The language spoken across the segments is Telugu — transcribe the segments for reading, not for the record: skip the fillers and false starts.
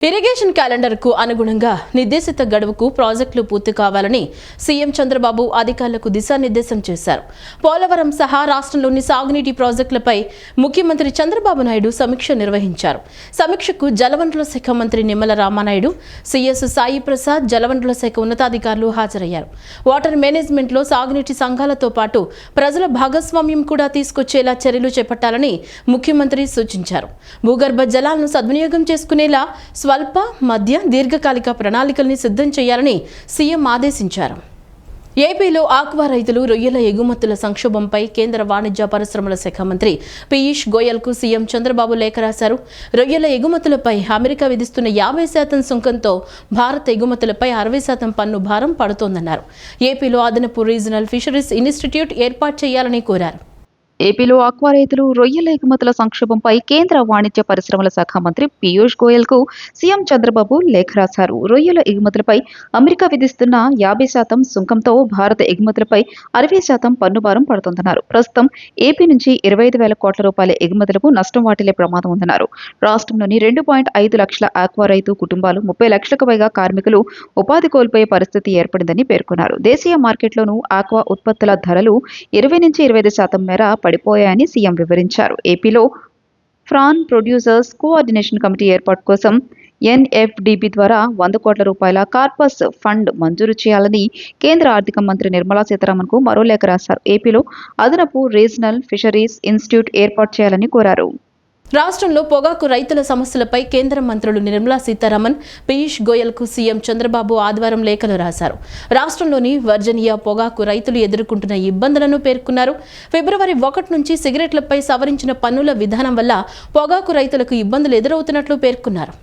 ఇరిగేషన్ క్యాలెండర్ కు అనుగుణంగా నిర్దేశిత గడువుకు ప్రాజెక్టులు పూర్తి కావాలని సీఎం చంద్రబాబు అధికారులకు దిశానిర్దేశం చేశారు. పోలవరం సహా రాష్ట్రంలోని సాగునీటి ప్రాజెక్టులపై ముఖ్యమంత్రి చంద్రబాబు నాయుడు సమీక్ష నిర్వహించారు. సమీక్షకు జలవనరుల శాఖ మంత్రి నిమ్మల రామానాయుడు, సీఎస్ సాయి ప్రసాద్, జలవనరుల శాఖ ఉన్నతాధికారులు హాజరయ్యారు. వాటర్ మేనేజ్మెంట్ లో సాగునీటి సంఘాలతో పాటు ప్రజల భాగస్వామ్యం కూడా తీసుకొచ్చేలా చర్యలు చేపట్టాలని ముఖ్యమంత్రి సూచించారు. భూగర్భ జలాలను సద్వినియోగం చేసుకునేలా స్వల్ప, మధ్య, దీర్ఘకాలిక ప్రణాళికల్ని సిద్ధం చేయాలని సీఎం ఆదేశించారు. ఏపీలో ఆక్వా రైతులు రొయ్యల ఎగుమతుల సంక్షోభంపై కేంద్ర వాణిజ్య పరిశ్రమల శాఖ మంత్రి పీయూష్ గోయల్కు సీఎం చంద్రబాబు లేఖ రాశారు. రొయ్యల ఎగుమతులపై అమెరికా విధిస్తున్న 50% సుంకంతో భారత ఎగుమతులపై 60% పన్ను భారం పడుతోందన్నారు. ఏపీలో అదనపు రీజనల్ ఫిషరీస్ ఇన్స్టిట్యూట్ ఏర్పాటు చేయాలని కోరారు. ఏపీలో ఆక్వా రైతులు రొయ్యల ఎగుమతుల సంక్షోభంపై కేంద్ర వాణిజ్య పరిశ్రమల శాఖ మంత్రి పీయూష్ గోయల్కు సీఎం చంద్రబాబు లేఖ రాశారు. రొయ్యల ఎగుమతులపై అమెరికా విధిస్తున్న 50% సుంకంతో భారత ఎగుమతులపై 60% పన్ను భారం పడుతోందన్నారు. ప్రస్తుతం ఏపీ నుంచి 25,000 కోట్ల రూపాయల ఎగుమతులకు నష్టం వాటిల్లే ప్రమాదం ఉందన్నారు. రాష్ట్రంలోని 2.5 లక్షల ఆక్వా రైతు కుటుంబాలు, 30 లక్షలకు పైగా కార్మికులు ఉపాధి కోల్పోయే పరిస్థితి ఏర్పడిందని పేర్కొన్నారు. దేశీయ మార్కెట్లోనూ ఆక్వా ఉత్పత్తుల ధరలు 20 నుంచి 25% మేర పడిపోయాయని సీఎం వివరించారు. ఏపీలో ఫ్రాన్ ప్రొడ్యూసర్స్ కోఆర్డినేషన్ కమిటీ ఏర్పాటు కోసం ఎన్ఎఫ్డిబి ద్వారా 100 కోట్ల రూపాయల కార్పస్ ఫండ్ మంజూరు చేయాలని కేంద్ర ఆర్థిక మంత్రి నిర్మలా సీతారామన్కు మరో లేఖ రాశారు. ఏపీలో అదనపు రీజనల్ ఫిషరీస్ ఇన్స్టిట్యూట్ ఏర్పాటు చేయాలని కోరారు. రాష్ట్రంలో పొగాకు రైతుల సమస్యలపై కేంద్ర మంత్రులు నిర్మలా సీతారామన్, పీయూష్ గోయల్కు సీఎం చంద్రబాబు ఆదివారం లేఖలు రాశారు. రాష్ట్రంలోని వర్జనియా పొగాకు రైతులు ఎదుర్కొంటున్న ఇబ్బందులను పేర్కొన్నారు. ఫిబ్రవరి 1 నుంచి సిగరెట్లపై సవరించిన పన్నుల విధానం వల్ల పొగాకు రైతులకు ఇబ్బందులు ఎదురవుతున్నట్లు పేర్కొన్నారు.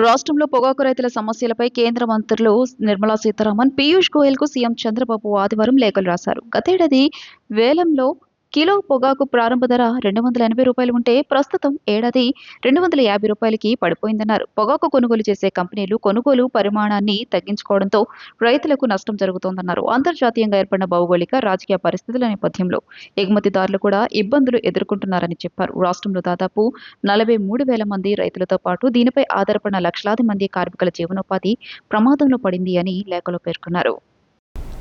రాష్ట్రంలో పొగాకు రైతుల సమస్యలపై కేంద్ర మంత్రులు నిర్మలా సీతారామన్, పీయూష్ గోయల్కు సీఎం చంద్రబాబు ఆదివారం లేఖలు రాశారు. గతేడాది వేలంలో కిలో పొగాకు ప్రారంభ ధర 280 రూపాయలు ఉంటే ప్రస్తుతం ఏడాది 250 రూపాయలకి పడిపోయిందన్నారు. పొగాకు కొనుగోలు చేసే కంపెనీలు కొనుగోలు పరిమాణాన్ని తగ్గించుకోవడంతో రైతులకు నష్టం జరుగుతోందన్నారు. అంతర్జాతీయంగా ఏర్పడిన భౌగోళిక, రాజకీయ పరిస్థితుల నేపథ్యంలో ఎగుమతిదారులు కూడా ఇబ్బందులు ఎదుర్కొంటున్నారని చెప్పారు. రాష్ట్రంలో దాదాపు 43,000 మంది రైతులతో పాటు దీనిపై ఆధారపడిన లక్షలాది మంది కార్మికుల జీవనోపాధి ప్రమాదంలో పడింది అని లేఖలో పేర్కొన్నారు.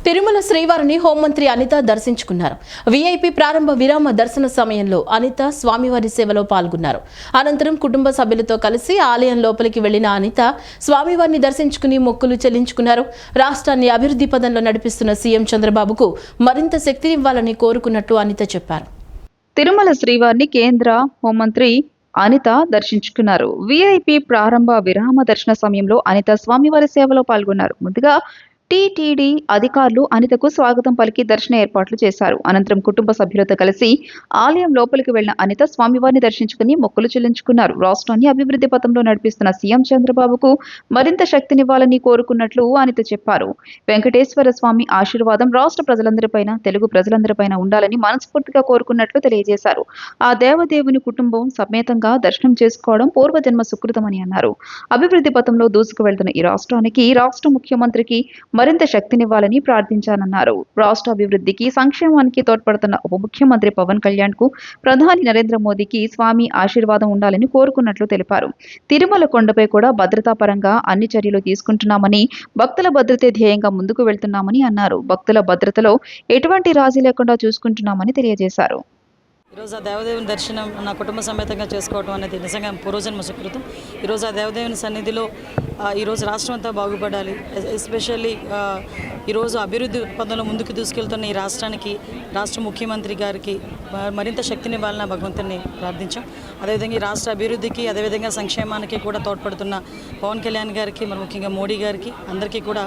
తిరుమల శ్రీవారిని హోంమంత్రి అనిత దర్శించుకున్నారు. వీఐపీ ప్రారంభ విరామ దర్శన సమయంలో అనిత స్వామివారి సేవలో పాల్గొన్నారు. అనంతరం కుటుంబ సభ్యులతో కలిసి ఆలయం లోపలికి వెళ్లిన అనిత స్వామివారిని దర్శించుకుని మొక్కులు చెల్లించుకున్నారు. రాష్ట్రాన్ని అభివృద్ధి పదంలో నడిపిస్తున్న సీఎం చంద్రబాబుకు మరింత శక్తినివ్వాలని కోరుకున్నట్టు అనిత చెప్పారు. తిరుమల శ్రీవారిని కేంద్ర హోంమంత్రి అనిత దర్శించుకున్నారు. వీఐపీ ప్రారంభ విరామ దర్శన సమయంలో అనిత స్వామివారి సేవలో పాల్గొన్నారు. ముందుగా టీటీడీ అధికారులు అనితకు స్వాగతం పలికి దర్శన ఏర్పాట్లు చేశారు. అనంతరం కుటుంబ సభ్యులతో కలిసి ఆలయం లోపలికి వెళ్లిన అనిత స్వామివారిని దర్శించుకుని మొక్కులు చెల్లించుకున్నారు. రాష్ట్రాన్ని అభివృద్ధి పథంలో నడిపిస్తున్న సీఎం చంద్రబాబుకు మరింత శక్తినివ్వాలని కోరుకున్నట్లు అనిత చెప్పారు. వెంకటేశ్వర స్వామి ఆశీర్వాదం రాష్ట్ర ప్రజలందరిపైన, తెలుగు ప్రజలందరిపైన ఉండాలని మనస్ఫూర్తిగా కోరుకున్నట్లు తెలియజేశారు. ఆ దేవదేవుని కుటుంబం సమేతంగా దర్శనం చేసుకోవడం పూర్వజన్మ సుకృతమని అన్నారు. అభివృద్ధి పథంలో దూసుకు వెళ్తున్న ఈ రాష్ట్రానికి, రాష్ట్ర ముఖ్యమంత్రికి మరింత శక్తినివ్వాలని ప్రార్థించానన్నారు. రాష్ట్ర అభివృద్ధికి, సంక్షేమానికి తోడ్పడుతున్న ఉప ముఖ్యమంత్రి పవన్ కళ్యాణ్ కు, ప్రధాని నరేంద్ర మోదీకి స్వామి ఆశీర్వాదం ఉండాలని కోరుకున్నట్లు తెలిపారు. తిరుమల కొండపై కూడా భద్రతా పరంగా అన్ని చర్యలు తీసుకుంటున్నామని, భక్తుల భద్రతే ధ్యేయంగా ముందుకు వెళ్తున్నామని అన్నారు. భక్తుల భద్రతలో ఎటువంటి రాజీ లేకుండా చూసుకుంటున్నామని తెలియజేశారు. ఈరోజు ఆ దేవదేవుని దర్శనం నా కుటుంబ సమేతంగా చేసుకోవడం అనేది నిజంగా పూర్వజన్మ సుకృతం. ఈరోజు ఆ దేవదేవుని సన్నిధిలో ఈరోజు రాష్ట్రం అంతా బాగుపడాలి. ఎస్పెషల్లీ ఈరోజు అభివృద్ధి పదంలో ముందుకు దూసుకెళ్తున్న ఈ రాష్ట్రానికి, రాష్ట్ర ముఖ్యమంత్రి గారికి మరింత శక్తినివ్వాలని భగవంతుని ప్రార్థించాం. అదేవిధంగా ఈ రాష్ట్ర అభివృద్ధికి, అదేవిధంగా సంక్షేమానికి కూడా తోడ్పడుతున్న పవన్ కళ్యాణ్ గారికి, మరి ముఖ్యంగా మోడీ గారికి అందరికీ కూడా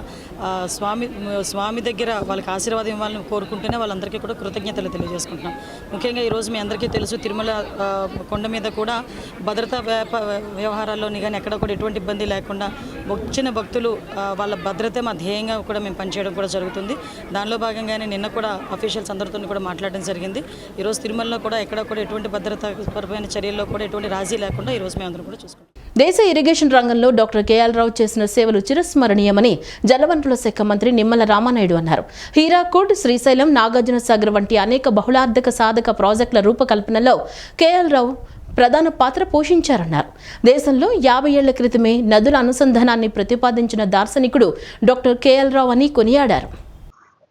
స్వామి దగ్గర వాళ్ళకి ఆశీర్వాదం ఇవ్వాలని కోరుకుంటూనే వాళ్ళందరికీ కూడా కృతజ్ఞతలు తెలియజేసుకుంటున్నాం. ముఖ్యంగా ఈరోజు మీ అందరికీ తెలుసు, తిరుమల కొండ మీద కూడా భద్రతా వ్యవహారాల్లోని కానీ ఎక్కడ కూడా ఎటువంటి ఇబ్బంది లేకుండా వచ్చిన భక్తులు వాళ్ళ భద్రత మా ధ్యేయంగా కూడా మేము పనిచేయడం కూడా జరుగుతుంది. దానిలో భాగంగానే నిన్న కూడా అఫీషియల్స్ అందరితో కూడా మాట్లాడడం జరిగింది. ఈరోజు తిరుమలలో కూడా ఎక్కడ కూడా ఎటువంటి భద్రతాపరమైన చర్యల్లో కూడా ఎటువంటి రాజీ లేకుండా ఈరోజు మేము అందరం కూడా చూసుకుంటాం. దేశ ఇరిగేషన్ రంగంలో డాక్టర్ కేఎల్ రావు చేసిన సేవలు చిరస్మరణీయమని జలవనరుల శాఖ మంత్రి నిమ్మల రామానాయుడు అన్నారు. హీరాకుడ్, శ్రీశైలం, నాగార్జున సాగర్ వంటి అనేక బహుళార్థక సాధక ప్రాజెక్టుల రూపకల్పనలో కేఎల్ రావు ప్రధాన పాత్ర పోషించారన్నారు. దేశంలో 50 ఏళ్ల క్రితమే నదుల అనుసంధానాన్ని ప్రతిపాదించిన దార్శనికుడు డాక్టర్ కేఎల్ రావు అని కొనియాడారు.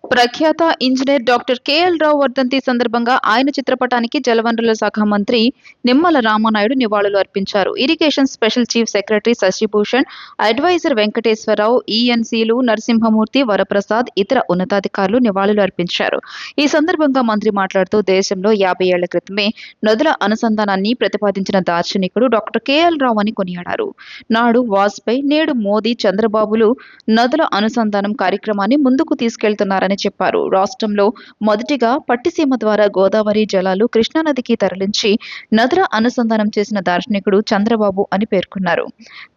ప్రఖ్యాత ఇంజనీర్ డాక్టర్ కేఎల్ రావు వర్ధంతి సందర్భంగా ఆయన చిత్రపటానికి జలవనరుల శాఖ మంత్రి నిమ్మల రామానాయుడు నివాళులు అర్పించారు. Irrigation special chief secretary Sashibhushan, advisor Venkateswararao, ఈఎన్సీలు నరసింహమూర్తి, వరప్రసాద్, ఇతర ఉన్నతాధికారులు నివాళులు అర్పించారు. ఈ సందర్భంగా మంత్రి మాట్లాడుతూ దేశంలో 50 ఏళ్ల క్రితమే నదుల అనుసంధానాన్ని ప్రతిపాదించిన దార్శనికుడు డాక్టర్ కేఎల్ రావు అని కొనియాడారు. నాడు వాజ్పేయి, నేడు మోదీ, చంద్రబాబులు నదుల అనుసంధానం కార్యక్రమాన్ని ముందుకు తీసుకెళ్తున్నారని చెప్పారు. రాష్ట్రంలో మొదటిగా పట్టిసీమ ద్వారా గోదావరి జలాలు కృష్ణానదికి తరలించి నదుల అనుసంధానం చేసిన దార్శనికుడు చంద్రబాబు అని పేర్కొన్నారు.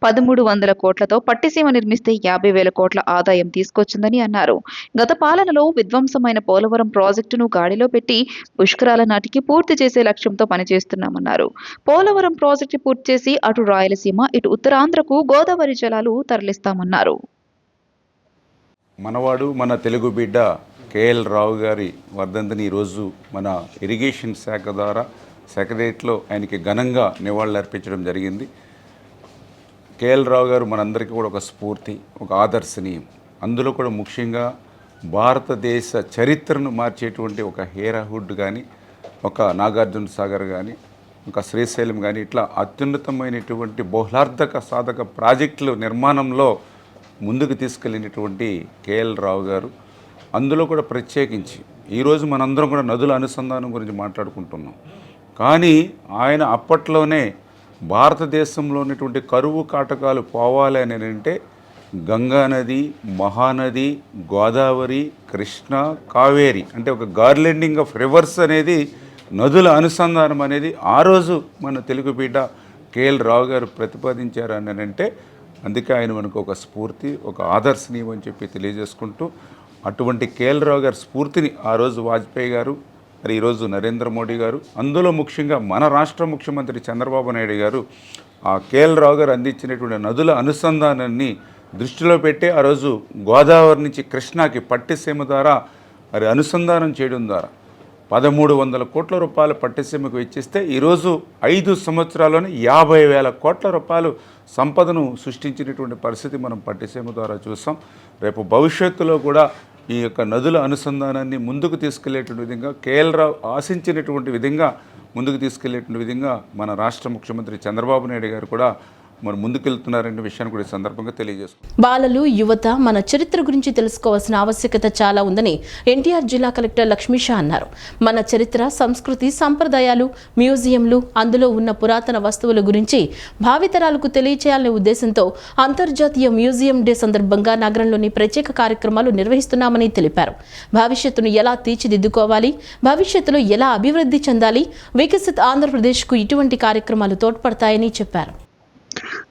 1300 కోట్లతో పట్టిసీమ నిర్మిస్తే 50,000 కోట్ల ఆదాయం తీసుకొచ్చిందని అన్నారు. గత పాలనలో విధ్వంసమైన పోలవరం ప్రాజెక్టును గాడిలో పెట్టి పుష్కరాల నాటికి పూర్తి చేసే లక్ష్యంతో పనిచేస్తున్నామన్నారు. పోలవరం ప్రాజెక్టు పూర్తి చేసి అటు రాయలసీమ, ఇటు ఉత్తరాంధ్రకు గోదావరి జలాలు తరలిస్తామన్నారు. మనవాడు మన తెలుగు బిడ్డ కేఎల్ రావు గారి వర్ధంతిని ఈరోజు మన ఇరిగేషన్ శాఖ ద్వారా సెక్రటరియట్లో ఆయనకి ఘనంగా నివాళులర్పించడం జరిగింది. కేఎల్ రావు గారు మనందరికీ కూడా ఒక స్ఫూర్తి, ఒక ఆదర్శనీయం. అందులో కూడా ముఖ్యంగా భారతదేశ చరిత్రను మార్చేటువంటి ఒక హీరాహుడ్ కానీ, ఒక నాగార్జున సాగర్ కానీ, ఒక శ్రీశైలం కానీ, ఇట్లా అత్యున్నతమైనటువంటి బహుళార్థక సాధక ప్రాజెక్టుల నిర్మాణంలో ముందుకు తీసుకెళ్ళినటువంటి కేఎల్ రావు గారు. అందులో కూడా ప్రత్యేకించి ఈరోజు మనందరం కూడా నదుల అనుసంధానం గురించి మాట్లాడుకుంటున్నాం. కానీ ఆయన అప్పట్లోనే భారతదేశంలో ఉన్నటువంటి కరువు కాటకాలు పోవాలి అని అంటే గంగానది, మహానది, గోదావరి, కృష్ణ, కావేరి అంటే ఒక గార్లెండింగ్ ఆఫ్ రివర్స్ అనేది, నదుల అనుసంధానం అనేది ఆ రోజు మన తెలుగు బిడ్డ కేఎల్ రావు గారు ప్రతిపాదించారు అని అంటే అందుకే ఆయన మనకు ఒక స్ఫూర్తి, ఒక ఆదర్శనీయం అని చెప్పి తెలియజేసుకుంటూ, అటువంటి కేఎల్ రావు గారి స్ఫూర్తిని ఆ రోజు వాజ్పేయి గారు, మరి ఈరోజు నరేంద్ర మోడీ గారు, అందులో ముఖ్యంగా మన రాష్ట్ర ముఖ్యమంత్రి చంద్రబాబు నాయుడు గారు ఆ కేఎల్ రావు గారు అందించినటువంటి నదుల అనుసంధానాన్ని దృష్టిలో పెట్టి ఆ రోజు గోదావరి నుంచి కృష్ణాకి పట్టిసీమ ద్వారా మరి అనుసంధానం చేయడం ద్వారా 1300 కోట్ల రూపాయలు పట్టిసీమకు వెచ్చిస్తే ఈరోజు 5 సంవత్సరాల్లోనే 50,000 కోట్ల రూపాయలు సంపదను సృష్టించినటువంటి పరిస్థితి మనం పట్టిసీమ ద్వారా చూసాం. రేపు భవిష్యత్తులో కూడా ఈ యొక్క నదుల అనుసంధానాన్ని ముందుకు తీసుకెళ్లేటువంటి విధంగా కేఎల్ రావు ఆశించినటువంటి విధంగా ముందుకు తీసుకెళ్లేటువంటి విధంగా మన రాష్ట్ర ముఖ్యమంత్రి చంద్రబాబు నాయుడు గారు కూడా మరి ముందుకెళ్తున్నారనే విషయాన్ని కూడా ఈ సందర్భంగా తెలియజేసుకుంటాం. బాలలు, యువత మన చరిత్ర గురించి తెలుసుకోవాల్సిన ఆవశ్యకత చాలా ఉందని ఎన్టీఆర్ జిల్లా కలెక్టర్ లక్ష్మీషా అన్నారు. మన చరిత్ర, సంస్కృతి, సంప్రదాయాలు, మ్యూజియంలు, అందులో ఉన్న పురాతన వస్తువుల గురించి భావితరాలకు తెలియచేయాలనే ఉద్దేశంతో అంతర్జాతీయ మ్యూజియం డే సందర్భంగా నగరంలోని ప్రత్యేక కార్యక్రమాలు నిర్వహిస్తున్నామని తెలిపారు. భవిష్యత్తును ఎలా తీర్చిదిద్దుకోవాలి, భవిష్యత్తులో ఎలా అభివృద్ధి చెందాలి, వికసిత్ ఆంధ్రప్రదేశ్కు ఇటువంటి కార్యక్రమాలు తోడ్పడతాయని చెప్పారు.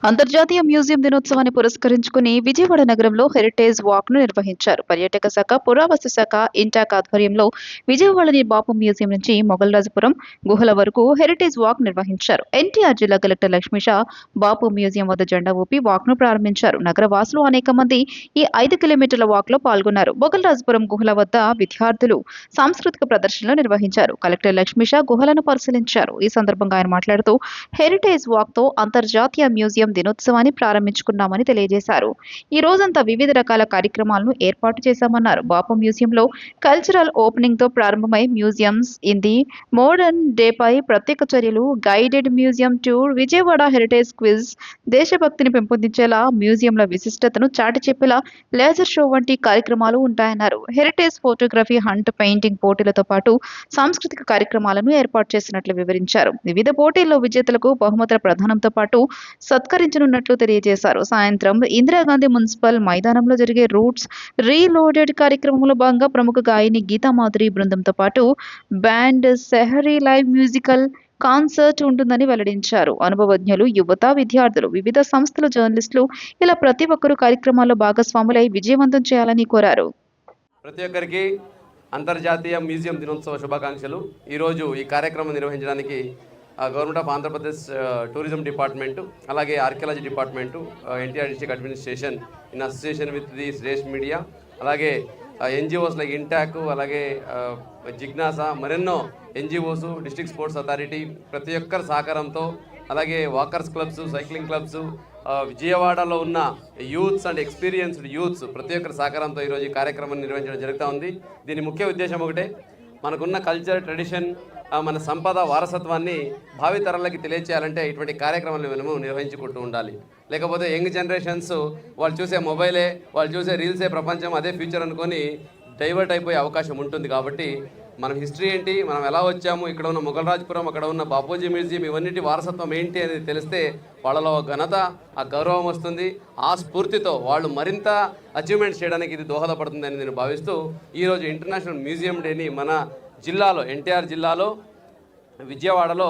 అంతర్జాతీయ మ్యూజియం దినోత్సవాన్ని పురస్కరించుకుని విజయవాడ నగరంలో హెరిటేజ్ వాక్ ను నిర్వహించారు. పర్యాటక శాఖ, పురావస్తు శాఖ, ఇంటాక్ ఆధ్వర్యంలో విజయవాడలోని బాపు మ్యూజియం నుంచి మొగల్రాజపురం గుహల వరకు హెరిటేజ్ వాక్ నిర్వహించారు. ఎన్టీఆర్ జిల్లా కలెక్టర్ లక్ష్మీషా బాపు మ్యూజియం వద్ద జెండా ఊపి వాక్ ను ప్రారంభించారు. నగర వాసులు అనేక మంది ఈ 5 కిలోమీటర్ల వాక్ లో పాల్గొన్నారు. మొగల్రాజపురం గుహల వద్ద విద్యార్థులు సాంస్కృతిక ప్రదర్శనలు నిర్వహించారు. కలెక్టర్ లక్ష్మీషా గుహలను పరిశీలించారు. ఈ సందర్భంగా ఆయన మాట్లాడుతూ హెరిటేజ్ వాక్ తో అంతర్జాతీయ మ్యూజియం దినోత్సవాన్ని ప్రారంభించుకున్నామని తెలియజేశారు. ఈ రోజంతా వివిధ రకాల కార్యక్రమాలను ఏర్పాటు చేశామన్నారు. బాపు మ్యూజియంలో కల్చరల్ ఓపెనింగ్ తో ప్రారంభమై మ్యూజియంస్ ఇన్ ది మోడర్న్ డేపై ప్రత్యేక చర్యలు, guided museum tour, Vijayawada heritage quiz, దేశభక్తిని పెంపొందించేలా మ్యూజియంల విశిష్టతను చాటి చెప్పేలా లేజర్ షో వంటి కార్యక్రమాలు ఉంటాయన్నారు. హెరిటేజ్ ఫోటోగ్రఫీ, హంట్, పెయింటింగ్ పోటీలతో పాటు సాంస్కృతిక కార్యక్రమాలను ఏర్పాటు చేసినట్లు వివరించారు. వివిధ పోటీల్లో విజేతలకు బహుమతుల ప్రదానంతో పాటు సత్కరించనున్నట్లు తెలియజేశారు. సాయంత్రం ఇందిరాగాంధీ మున్సిపల్ మైదానంలో జరిగే రూట్స్ రీలోడెడ్ కార్యక్రమంలో భాగంగా ప్రముఖ గాయని గీతామాధురి బృందంతో పాటు band Sehari live musical concert ఉంటుందని వెల్లడించారు. అనుభవజ్ఞులు, యువత, విద్యార్థులు, వివిధ సంస్థల జర్నలిస్టులు ఇలా ప్రతి ఒక్కరూ కార్యక్రమాల్లో భాగస్వాములై విజయవంతం చేయాలని కోరారు. ప్రతి ఒక్కరికి అంతర్జాతీయ మ్యూజియం దినోత్సవ శుభాకాంక్షలు. ఈరోజు ఈ కార్యక్రమం నిర్వహించడానికి government of Andhra Pradesh tourism department, అలాగే archaeology department, NTR district administration in association with the Shresh media, అలాగే ఎన్జిఓస్ లైక్ ఇంటాక్, అలాగే జిజ్ఞాస, మరెన్నో ఎన్జిఓస్, డిస్ట్రిక్ట్ స్పోర్ట్స్ అథారిటీ ప్రతి ఒక్కరి సహకారంతో, అలాగే వాకర్స్ క్లబ్స్, సైక్లింగ్ క్లబ్స్, విజయవాడలో ఉన్న యూత్స్ అండ్ ఎక్స్పీరియన్స్డ్ యూత్స్ ప్రతి ఒక్కరి సహకారంతో ఈరోజు ఈ కార్యక్రమాన్ని నిర్వహించడం జరుగుతూ ఉంది. దీని ముఖ్య ఉద్దేశం ఒకటే, మనకున్న కల్చర్, ట్రెడిషన్, మన సంపద, వారసత్వాన్ని భావితరాలకి తెలియచేయాలంటే ఇటువంటి కార్యక్రమాలను మనము నిర్వహించుకుంటూ ఉండాలి. లేకపోతే యంగ్ జనరేషన్స్ వాళ్ళు చూసే మొబైలే, వాళ్ళు చూసే రీల్సే ప్రపంచం, అదే ఫ్యూచర్ అనుకొని డైవర్ట్ అయిపోయే అవకాశం ఉంటుంది. కాబట్టి మన హిస్టరీ ఏంటి, మనం ఎలా వచ్చాము, ఇక్కడ ఉన్న మొఘల్రాజ్పురం, అక్కడ ఉన్న బాపూజీ మ్యూజియం, ఇవన్నిటి వారసత్వం ఏంటి అనేది తెలిస్తే వాళ్ళలో ఘనత, ఆ గౌరవం వస్తుంది. ఆ స్ఫూర్తితో వాళ్ళు మరింత అచీవ్మెంట్స్ చేయడానికి ఇది దోహదపడుతుందని నేను భావిస్తూ ఈరోజు ఇంటర్నేషనల్ మ్యూజియం డేని మన జిల్లాలో, ఎన్టీఆర్ జిల్లాలో విజయవాడలో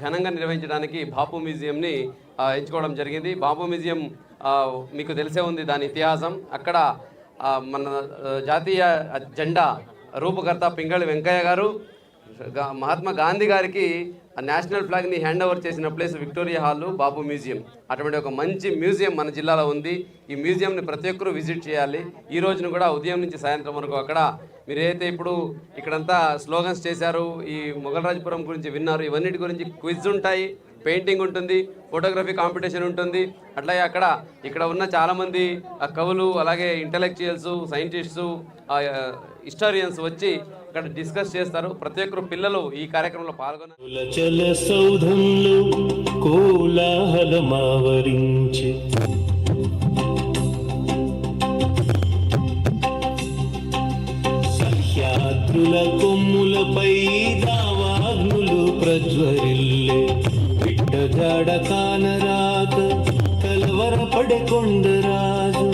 ఘనంగా నిర్వహించడానికి బాపు మ్యూజియంని ఎంచుకోవడం జరిగింది. బాపు మ్యూజియం మీకు తెలిసే ఉంది దాని ఇతిహాసం. అక్కడ మన జాతీయ జెండా రూపకర్త పింగళి వెంకయ్య గారు మహాత్మా గాంధీ గారికి నేషనల్ ఫ్లాగ్ని హ్యాండ్ ఓవర్ చేసిన ప్లేస్ విక్టోరియా హాల్, బాపు మ్యూజియం. అటువంటి ఒక మంచి మ్యూజియం మన జిల్లాలో ఉంది. ఈ మ్యూజియంని ప్రతి ఒక్కరూ విజిట్ చేయాలి. ఈ రోజున కూడా ఉదయం నుంచి సాయంత్రం వరకు అక్కడ మీరైతే ఇప్పుడు ఇక్కడంతా స్లోగన్స్ చేశారు, ఈ మొఘల్రాజ్పురం గురించి విన్నారు, ఇవన్నిటి గురించి క్విజ్ ఉంటాయి, పెయింటింగ్ ఉంటుంది, ఫోటోగ్రఫీ కాంపిటీషన్ ఉంటుంది. అట్లాగే ఇక్కడ ఉన్న చాలామంది కవులు, అలాగే ఇంటలెక్చువల్స్, సైంటిస్ట్స్, హిస్టారియన్స్ వచ్చి ఇక్కడ డిస్కస్ చేస్తారు. ప్రతి ఒక్కరు పిల్లలు ఈ కార్యక్రమంలో పాల్గొన్నారు. సౌధంలో కోలాహలమావరించి సహ్యాద్రుల కొమ్ములపై దావాగ్నులు ప్రజ్వరిల్లే, బిడ్డజాడ కానరాక కలవరపడే కొండరాజు,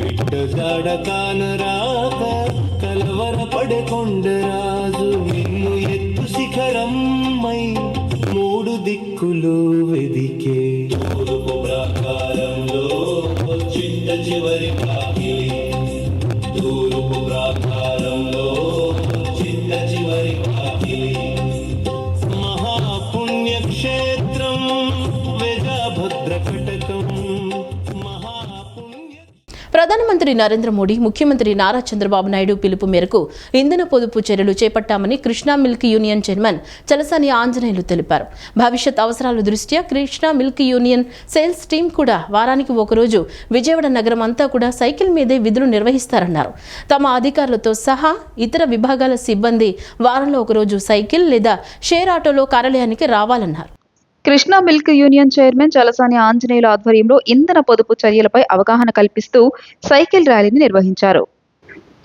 బిడ్డజాడ కానరాక కలవరపడే కొండరాజు, నిన్ను ఎత్తు శిఖరమ్మై మూడు దిక్కులు వెదికే, తూర్పు ప్రాకారంలో చిట్ట చివరి కాకిలి, తూర్పు ప్రాకారంలో చిట్ట చివరి కాకిలి, మహాపుణ్యక్షేత్రం వేదాభద్ర కటకం, ప్రధానమంత్రి నరేంద్ర మోడీ, ముఖ్యమంత్రి నారా చంద్రబాబు నాయుడు పిలుపు మేరకు ఇంధన పొదుపు చర్యలు చేపట్టామని Krishna milk union chairman Chalasani Anjaneyulu తెలిపారు. భవిష్యత్ అవసరాల దృష్ట్యా Krishna milk union sales team కూడా వారానికి ఒకరోజు విజయవాడ నగరం అంతా కూడా సైకిల్ మీదే విధులు నిర్వహిస్తారన్నారు. తమ అధికారులతో సహా ఇతర విభాగాల సిబ్బంది వారంలో ఒకరోజు సైకిల్ లేదా షేర్ ఆటోలో కార్యాలయానికి రావాలన్నారు. Krishna milk union chairman Chalasani ఆంజనేయుల ఆధ్వర్యంలో ఇంధన పొదుపు చర్యలపై అవగాహన కల్పిస్తూ సైకిల్ ర్యాలీని నిర్వహించారు.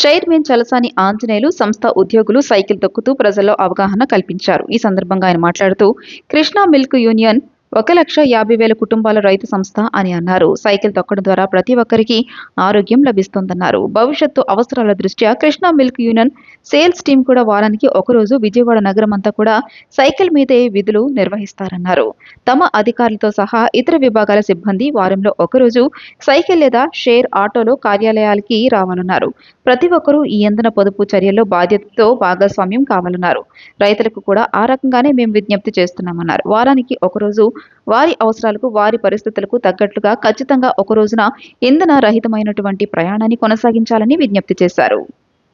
చైర్మన్ చలసాని ఆంజనేయులు సంస్థ ఉద్యోగులు సైకిల్ తొక్కుతూ ప్రజల్లో అవగాహన కల్పించారు. ఈ సందర్భంగా ఆయన మాట్లాడుతూ కృష్ణా మిల్క్ యూనియన్ 1,50,000 కుటుంబాల రైతు సంస్థ అని అన్నారు. సైకిల్ తొక్కడం ద్వారా ప్రతి ఒక్కరికి ఆరోగ్యం లభిస్తోందన్నారు. భవిష్యత్తు అవసరాల దృష్ట్యా Krishna milk union sales team కూడా వారానికి ఒకరోజు విజయవాడ నగరం అంతా కూడా సైకిల్ మీదే విధులు నిర్వహిస్తారన్నారు. తమ అధికారులతో సహా ఇతర విభాగాల సిబ్బంది వారంలో ఒకరోజు సైకిల్ లేదా షేర్ ఆటోలో కార్యాలయాలకి రావాలన్నారు. ప్రతి ఒక్కరూ ఈ ఇంధన పొదుపు చర్యల్లో బాధ్యతతో భాగస్వామ్యం కావాలన్నారు. రైతులకు కూడా ఆ రకంగానే మేము విజ్ఞప్తి చేస్తున్నామన్నారు. వారానికి ఒకరోజు వారి అవసరాలకు, వారి పరిస్థితులకు తగ్గట్లుగా ఖచ్చితంగా ఒక రోజున ఇంధన రహితమైనటువంటి ప్రయాణాన్ని కొనసాగించాలని విజ్ఞప్తి చేశారు.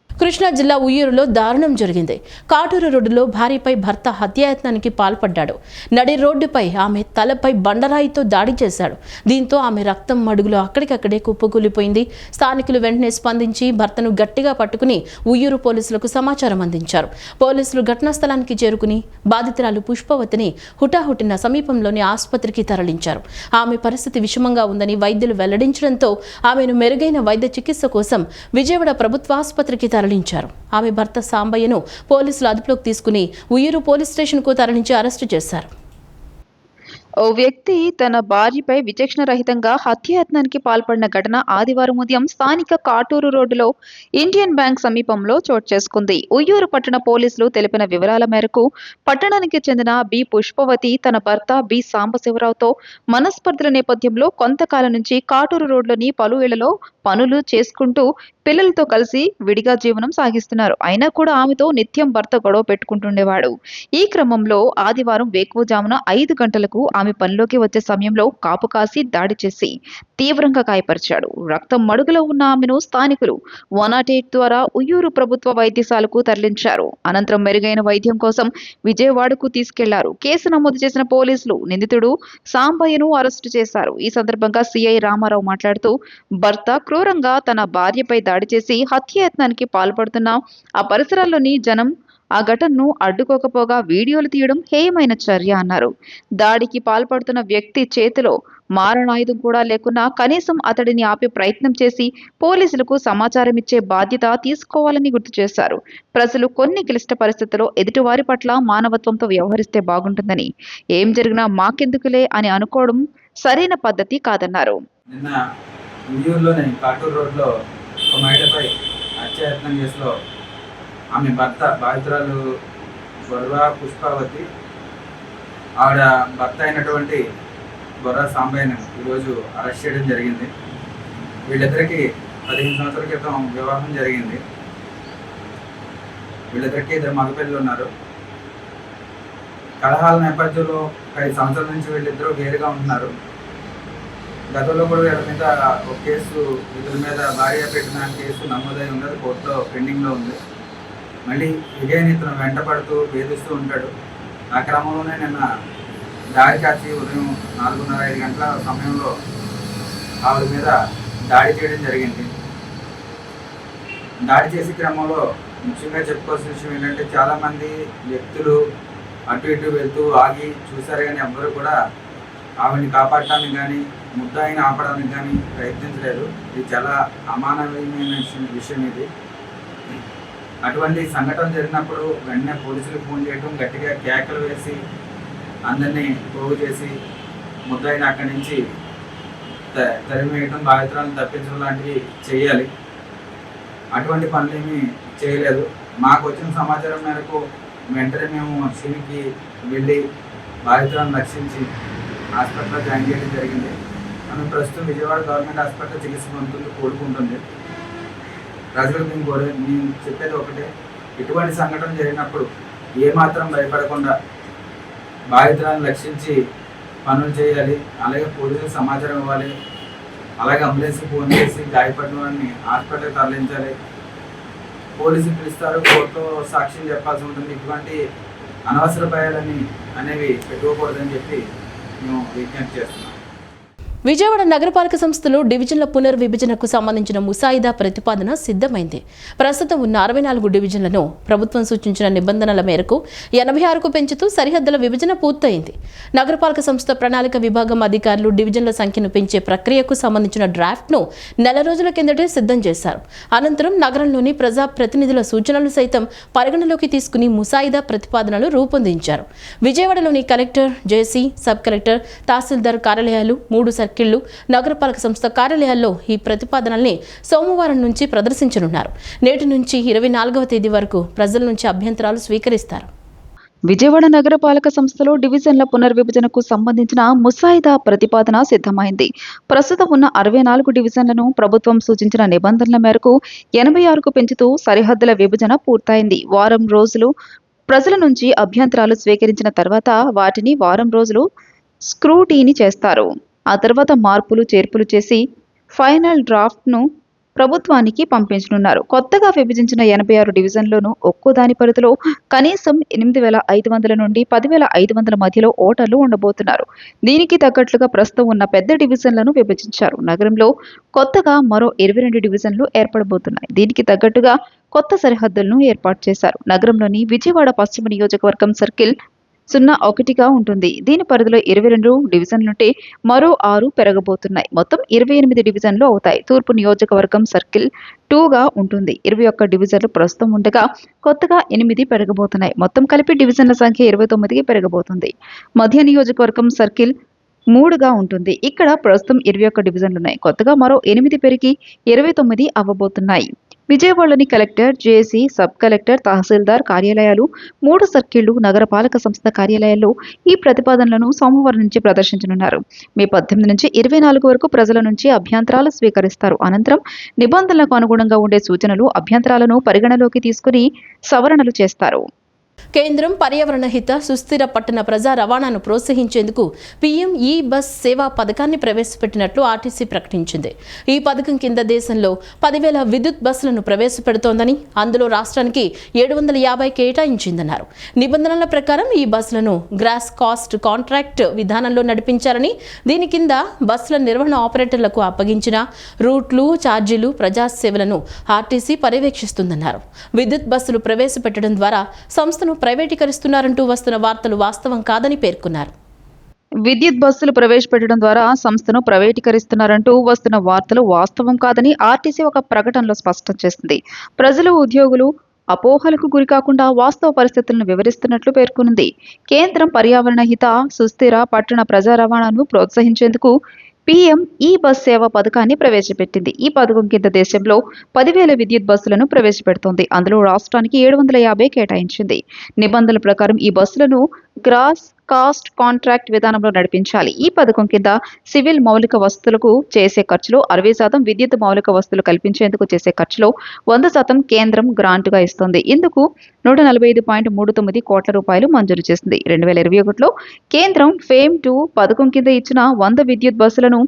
కృష్ణా జిల్లా ఉయ్యూరులో దారుణం జరిగింది. కాటూరు రోడ్డులో భార్యపై భర్త హత్యాయత్నానికి పాల్పడ్డాడు. నడి రోడ్డుపై ఆమె తలపై బండరాయితో దాడి చేశాడు. దీంతో ఆమె రక్తం మడుగులో అక్కడికక్కడే కుప్పకూలిపోయింది. స్థానికులు వెంటనే స్పందించి భర్తను గట్టిగా పట్టుకుని ఉయ్యూరు పోలీసులకు సమాచారం అందించారు. పోలీసులు ఘటనా స్థలానికి చేరుకుని బాధితురాలు పుష్పవతిని హుటాహుటిన సమీపంలోని ఆసుపత్రికి తరలించారు. ఆమె పరిస్థితి విషమంగా ఉందని వైద్యులు వెల్లడించడంతో ఆమెను మెరుగైన వైద్య చికిత్స కోసం విజయవాడ ప్రభుత్వ ఆసుపత్రికి తరలించారు. ఆమె భర్త సాంబయ్యను పోలీసులు అదుపులోకి తీసుకుని ఉయ్యూరు పోలీస్ స్టేషన్కు తరలించి అరెస్టు చేశారు. ఓ వ్యక్తి తన భార్యపై విచక్షణ రహితంగా హత్యాయత్నానికి పాల్పడిన ఘటన ఆదివారం ఉదయం స్థానిక కాటూరు రోడ్డులో ఇండియన్ బ్యాంక్ సమీపంలో చోటు చేసుకుంది. ఉయ్యూరు పట్టణ పోలీసులు తెలిపిన వివరాల మేరకు పట్టణానికి చెందిన బి పుష్పవతి తన భర్త బి సాంబశివరావుతో మనస్పర్ధల నేపథ్యంలో కొంతకాలం నుంచి కాటూరు రోడ్లోని పలు ఇళ్లలో పనులు చేసుకుంటూ పిల్లలతో కలిసి విడిగా జీవనం సాగిస్తున్నారు. అయినా కూడా ఆమెతో నిత్యం భర్త గొడవ పెట్టుకుంటుండేవాడు. ఈ క్రమంలో ఆదివారం వేకువజామున 5 గంటలకు ఆమె పనిలోకి వచ్చే సమయంలో కాపు కాసి దాడి చేసి తీవ్రంగా గాయపరిచాడు. రక్తం మడుగులో ఉన్న ఆమెను స్థానికులు 108 ద్వారా ఉయ్యూరు ప్రభుత్వ వైద్యశాలకు తరలించారు. అనంతరం మెరుగైన వైద్యం కోసం విజయవాడకు తీసుకెళ్లారు. కేసు నమోదు చేసిన పోలీసులు నిందితుడు సాంబయ్యను అరెస్టు చేశారు. ఈ సందర్భంగా సిఐ రామారావు మాట్లాడుతూ, భర్త క్రూరంగా తన భార్యపై దాడి చేసి హత్యాయత్నానికి పాల్పడుతున్న ఆ పరిసరాల్లోని జనం ఆ ఘటనను అడ్డుకోకపోగా వీడియోలు తీయడం హేయమైన చర్య అన్నారు. దాడికి పాల్పడుతున్న వ్యక్తి చేతిలో మారణాయుధం కూడా లేకున్నా కనీసం అతడిని ఆపే ప్రయత్నం చేసి పోలీసులకు సమాచారం ఇచ్చే బాధ్యత తీసుకోవాలని గుర్తు చేశారు. ప్రజలు కొన్ని క్లిష్ట పరిస్థితుల్లో ఎదుటివారి పట్ల మానవత్వంతో వ్యవహరిస్తే బాగుంటుందని, ఏం జరిగినా మాకెందుకులే అని అనుకోవడం సరైన పద్ధతి కాదన్నారు. నిన్న ఉయ్యూరులోని కాటూరు రోడ్లో ఒక మహిళపై హత్యాయత్నం కేసులో ఆమె భర్త బాధితురాలు బొర్రా పుష్పావతి ఆవిడ భర్త అయినటువంటి బొర్రా సాంబయ్యను ఈరోజు అరెస్ట్ చేయడం జరిగింది. వీళ్ళిద్దరికీ 15 సంవత్సరాల క్రితం వివాహం జరిగింది. వీళ్ళిద్దరికీ 2 మగపిల్లలు ఉన్నారు. కలహాల నేపథ్యంలో 5 సంవత్సరాల నుంచి వీళ్ళిద్దరూ వేరుగా ఉంటున్నారు. గతంలో కూడా వీళ్ళ మీద ఒక కేసు, వీళ్ళ మీద భార్య పెట్టిన కేసు నమోదై ఉంది. అది కోర్టులో పెండింగ్లో ఉంది. మళ్ళీ విజయన్ ఇతను వెంటపడుతూ వేధిస్తూ ఉంటాడు. ఆ క్రమంలోనే నిన్న దాడి కాచి ఉదయం 4:30-5 గంటల సమయంలో ఆవిడ మీద దాడి చేయడం జరిగింది. దాడి చేసే క్రమంలో ముఖ్యంగా చెప్పుకోవాల్సిన విషయం ఏంటంటే, చాలామంది వ్యక్తులు అటు ఇటు వెళ్తూ ఆగి చూశారు, కానీ ఎవ్వరూ కూడా ఆవిడని కాపాడటానికి కానీ ముద్దాయిని ఆపడానికి కానీ ప్రయత్నించలేదు. ఇది చాలా అమానవీయమైన విషయం ఇది. అటువంటి సంఘటన జరిగినప్పుడు వెంటనే పోలీసులకు ఫోన్ చేయడం, గట్టిగా కేకలు వేసి అందరినీ పోగు చేసి ముద్దాయిని అక్కడి నుంచి తరిమేయటం, బాధితులను తప్పించడం లాంటివి చేయాలి. అటువంటి పనులేమీ చేయలేదు. మాకు వచ్చిన సమాచారం మేరకు వెంటనే మేము సీన్కి వెళ్ళి బాధితులను రక్షించి హాస్పిటల్లో జాయిన్ చేయడం జరిగింది. ఆమె ప్రస్తుతం విజయవాడ గవర్నమెంట్ హాస్పిటల్ చికిత్స కోరుకుంటుంది. ప్రజలకు నేను చెప్పేది ఒకటే, ఇటువంటి సంఘటన జరిగినప్పుడు ఏమాత్రం భయపడకుండా బాధితులను రక్షించి పనులు చేయాలి. అలాగే పోలీసులకు సమాచారం ఇవ్వాలి. అలాగే అంబులెన్స్కి ఫోన్ చేసి గాయపడిన వాడిని హాస్పిటల్కి తరలించాలి. పోలీసులు పిలుస్తారు, కోర్టులో సాక్ష్యం చెప్పాల్సి ఉంటుంది. ఇటువంటి అనవసర భయాలని అనేవి పెట్టుకోకూడదని చెప్పి మేము విజ్ఞప్తి చేస్తున్నాం. విజయవాడ నగరపాలక సంస్థలో డివిజన్ల పునర్విభజనకు సంబంధించిన ముసాయిదా ప్రతిపాదన సిద్ధమైంది. ప్రస్తుతం ఉన్న 64 డివిజన్లను ప్రభుత్వం సూచించిన నిబంధనల మేరకు 86కు పెంచుతూ సరిహద్దుల విభజన పూర్తయింది. నగరపాలక సంస్థ ప్రణాళిక విభాగం అధికారులు డివిజన్ల సంఖ్యను పెంచే ప్రక్రియకు సంబంధించిన డ్రాఫ్ట్ను నెల రోజుల కిందటే సిద్ధం చేశారు. అనంతరం నగరంలోని ప్రజా ప్రతినిధుల సూచనలు సైతం పరిగణలోకి తీసుకుని ముసాయిదా ప్రతిపాదనలు రూపొందించారు. విజయవాడలోని కలెక్టర్, జేసీ, సబ్ కలెక్టర్, తహసీల్దార్ కార్యాలయాలు, 3 సర్కిళ్లు, నగరపాలక సంస్థ కార్యాలయాల్లో ఈ ప్రతిపాదనల్ని సోమవారం నుంచి ప్రదర్శించనున్నారు. నేటి నుంచి 24వ తేదీ వరకు ప్రజల నుంచి అభ్యంతరాలు స్వీకరిస్తారు. విజయవాడ నగరపాలక సంస్థలో డివిజన్ల పునర్విభజనకు సంబంధించిన ముసాయిదా ప్రతిపాదన సిద్ధమైంది. ప్రస్తుతం ఉన్న 64 డివిజన్లను ప్రభుత్వం సూచించిన నిబంధనల మేరకు 86కు పెంచుతూ సరిహద్దుల విభజన పూర్తయింది. వారం రోజులు ప్రజల నుంచి అభ్యంతరాలు స్వీకరించిన తర్వాత వాటిని వారం రోజులు స్క్రూటీని చేస్తారు. ఆ తర్వాత మార్పులు చేర్పులు చేసి ఫైనల్ డ్రాఫ్ట్ను ప్రభుత్వానికి పంపించనున్నారు. కొత్తగా విభజించిన 86 డివిజన్లోనూ ఒక్కో దాని పరిధిలో కనీసం 8,500 నుండి 10,500 మధ్యలో ఓటర్లు ఉండబోతున్నారు. దీనికి తగ్గట్లుగా ప్రస్తుతం ఉన్న పెద్ద డివిజన్లను విభజించారు. నగరంలో కొత్తగా మరో 22 డివిజన్లు ఏర్పడబోతున్నాయి. దీనికి తగ్గట్టుగా కొత్త సరిహద్దులను ఏర్పాటు చేశారు. నగరంలోని విజయవాడ పశ్చిమ నియోజకవర్గం సర్కిల్ 01గా ఉంటుంది. దీని పరిధిలో 22 డివిజన్లుంటే మరో 6 పెరగబోతున్నాయి. మొత్తం 28 డివిజన్లు అవుతాయి. తూర్పు నియోజకవర్గం సర్కిల్ 2గా ఉంటుంది. 21 డివిజన్లు ప్రస్తుతం ఉండగా కొత్తగా 8 పెరగబోతున్నాయి. మొత్తం కలిపి డివిజన్ల సంఖ్య 29కి పెరగబోతుంది. మధ్య నియోజకవర్గం సర్కిల్ 3గా ఉంటుంది. ఇక్కడ ప్రస్తుతం 21 డివిజన్లున్నాయి. కొత్తగా మరో 8 పెరిగి 29 అవ్వబోతున్నాయి. విజయవాడలోని కలెక్టర్, జేసీ, సబ్ కలెక్టర్, తహసీల్దార్ కార్యాలయాలు, 3 సర్కిళ్లు, నగరపాలక సంస్థ కార్యాలయాల్లో ఈ ప్రతిపాదనలను సోమవారం నుంచి ప్రదర్శించనున్నారు. మే 18 నుంచి 24 వరకు ప్రజల నుంచి అభ్యంతరాలు స్వీకరిస్తారు. అనంతరం నిబంధనలకు అనుగుణంగా ఉండే సూచనలు, అభ్యంతరాలను పరిగణలోకి తీసుకుని సవరణలు చేస్తారు. కేంద్రం పర్యావరణ హిత సుస్థిర పట్టణ ప్రజా రవాణాను ప్రోత్సహించేందుకు పీఎం ఈ బస్ సేవా పథకాన్ని ప్రవేశపెట్టినట్లు ఆర్టీసీ ప్రకటించింది. ఈ పథకం కింద దేశంలో 10,000 విద్యుత్ బస్సులను ప్రవేశపెడుతోందని, అందులో రాష్ట్రానికి 750 కేటాయించిందన్నారు. నిబంధనల ప్రకారం ఈ బస్సులను గ్రాస్ కాస్ట్ కాంట్రాక్ట్ విధానంలో నడిపించాలని, దీని కింద బస్సుల నిర్వహణ ఆపరేటర్లకు అప్పగించిన రూట్లు, ఛార్జీలు, ప్రజాసేవలను ఆర్టీసీ పర్యవేక్షిస్తుందన్నారు. విద్యుత్ బస్సులు ప్రవేశపెట్టడం ద్వారా సంస్థను ప్రైవేటీకరిస్తున్నారంటూ వస్తున్న వార్తలు వాస్తవం కాదని పేర్కొన్నారు. విద్యుత్ బస్సులు ప్రవేశపెట్టడం ద్వారా సంస్థను ప్రైవేటీకరిస్తున్నారంటూ వస్తున్న వార్తలు వాస్తవం కాదని ఆర్టీసీ ఒక ప్రకటనలో స్పష్టం చేసింది. ప్రజలు, ఉద్యోగులు అపోహలకు గురికాకుండా వాస్తవ పరిస్థితులను వివరిస్తున్నట్లు పేర్కొంది. కేంద్రం పర్యావరణ హిత సుస్థిర పట్టణ ప్రజా రవాణాను ప్రోత్సహించేందుకు పీఎం ఈ బస్ సేవ పథకాన్ని ప్రవేశపెట్టింది. ఈ పథకం కింద దేశంలో 10,000 విద్యుత్ బస్సులను ప్రవేశపెడుతోంది. అందులో రాష్ట్రానికి 750 కేటాయించింది. నిబంధనల ప్రకారం ఈ బస్సులను గ్రాస్ కాస్ట్ కాంట్రాక్ట్ విధానంలో నడిపించాలి. ఈ పథకం కింద సివిల్ మౌలిక వసతులకు చేసే ఖర్చులో 60%, విద్యుత్ మౌలిక వసతులు కల్పించేందుకు చేసే ఖర్చులో 100% కేంద్రం గ్రాంటుగా ఇస్తోంది. ఇందుకు 145.39 కోట్ల రూపాయలు మంజూరు చేసింది. 2021లో కేంద్రం ఫేమ్ 2 పథకం కింద ఇచ్చిన 100 విద్యుత్ బస్సులను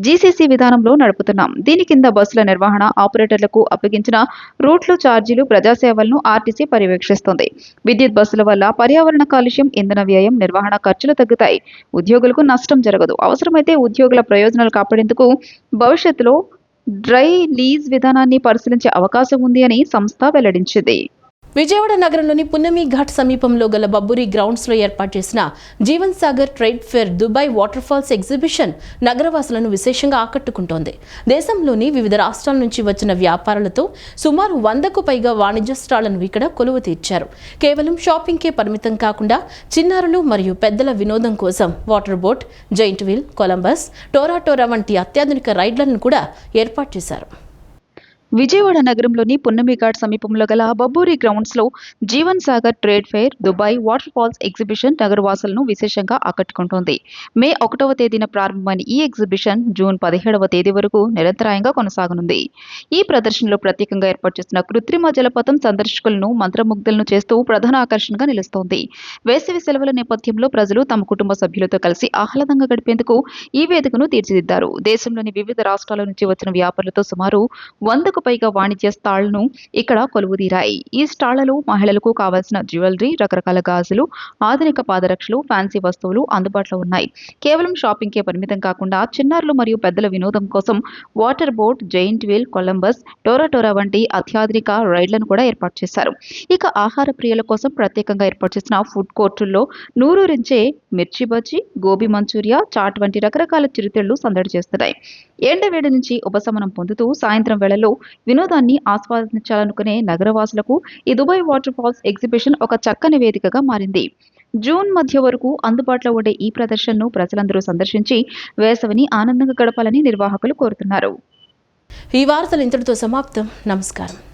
జీసీసీ విధానంలో నడుపుతున్నాం. దీని కింద బస్సుల నిర్వహణ ఆపరేటర్లకు అప్పగించిన రూట్లు, ఛార్జీలు, ప్రజాసేవలను ఆర్టీసీ పర్యవేక్షిస్తోంది. విద్యుత్ బస్సుల వల్ల పర్యావరణ కాలుష్యం, ఇంధన వ్యయం, నిర్వహణ ఖర్చులు తగ్గుతాయి. ఉద్యోగులకు నష్టం జరగదు. అవసరమైతే ఉద్యోగుల ప్రయోజనాలు కాపాడేందుకు భవిష్యత్తులో డ్రై లీజ్ విధానాన్ని పరిశీలించే అవకాశం ఉంది అని సంస్థ వెల్లడించింది. విజయవాడ నగరంలోని పున్నమి ఘాట్ సమీపంలో గల బబ్బూరి గ్రౌండ్స్లో ఏర్పాటు చేసిన Jeevan Sagar trade fair Dubai water falls exhibition నగరవాసులను విశేషంగా ఆకట్టుకుంటోంది. దేశంలోని వివిధ రాష్ట్రాల నుంచి వచ్చిన వ్యాపారులతో సుమారు 100కు పైగా వాణిజ్య స్టాళ్లను ఇక్కడ కొలువు తీర్చారు. కేవలం షాపింగ్కే పరిమితం కాకుండా చిన్నారులు మరియు పెద్దల వినోదం కోసం water boat, giant wheel, Columbus, టోరా వంటి అత్యాధునిక రైడ్లను కూడా ఏర్పాటు చేశారు. విజయవాడ నగరంలోని పున్నమి ఘాట్ సమీపంలో గల బబ్బూరి గ్రౌండ్స్లో Jeevan Sagar trade fair Dubai water falls exhibition నగరవాసులను విశేషంగా ఆకట్టుకుంటోంది. మే 1వ తేదీన ప్రారంభమైన ఈ ఎగ్జిబిషన్ జూన్ 17వ తేదీ వరకు నిరంతరాయంగా కొనసాగనుంది. ఈ ప్రదర్శనలో ప్రత్యేకంగా ఏర్పాటు చేసిన కృత్రిమ జలపాతం సందర్శకులను మంత్రముగ్ధులను చేస్తూ ప్రధాన ఆకర్షణగా నిలుస్తోంది. వేసవి సెలవుల నేపథ్యంలో ప్రజలు తమ కుటుంబ సభ్యులతో కలిసి ఆహ్లాదంగా గడిపేందుకు ఈ వేదికను తీర్చిదిద్దారు. దేశంలోని వివిధ రాష్ట్రాల నుంచి వచ్చిన వ్యాపారులతో సుమారు 100కు పైగా వాణిజ్య స్టాళ్లను ఇక్కడ కొలువుదీరాయి. ఈ స్టాళ్లలో మహిళలకు కావాల్సిన జ్యువెలరీ, రకరకాల గాజులు, ఆధునిక పాదరక్షలు, ఫ్యాన్సీ వస్తువులు అందుబాటులో ఉన్నాయి. కేవలం షాపింగ్కే పరిమితం కాకుండా చిన్నారులు మరియు పెద్దల వినోదం కోసం water boat, giant wheel, Columbus, టోరా వంటి అత్యాధునిక రైడ్లను కూడా ఏర్పాటు చేశారు. ఇక ఆహార ప్రియుల కోసం ప్రత్యేకంగా ఏర్పాటు చేసిన ఫుడ్ కోర్టుల్లో నూరూరించే మిర్చి బజ్జీ, గోబీ మంచూరియా, చాట్ వంటి రకరకాల చిరుతిళ్లు సందడి చేస్తున్నాయి. ఎండవేడి నుంచి ఉపశమనం పొందుతూ సాయంత్రం వేళల్లో వినోదాన్ని ఆస్వాదించాలనుకునే నగరవాసులకు ఈ దుబాయ్ వాటర్ ఫాల్స్ ఎగ్జిబిషన్ ఒక చక్కని వేదికగా మారింది. జూన్ మధ్య వరకు అందుబాటులో ఉండే ఈ ప్రదర్శనను ప్రజలందరూ సందర్శించి వేసవిని ఆనందంగా గడపాలని నిర్వాహకులు కోరుతున్నారు. ఈ వార్తలు ఇంతటితో సమాప్తం. నమస్కారం.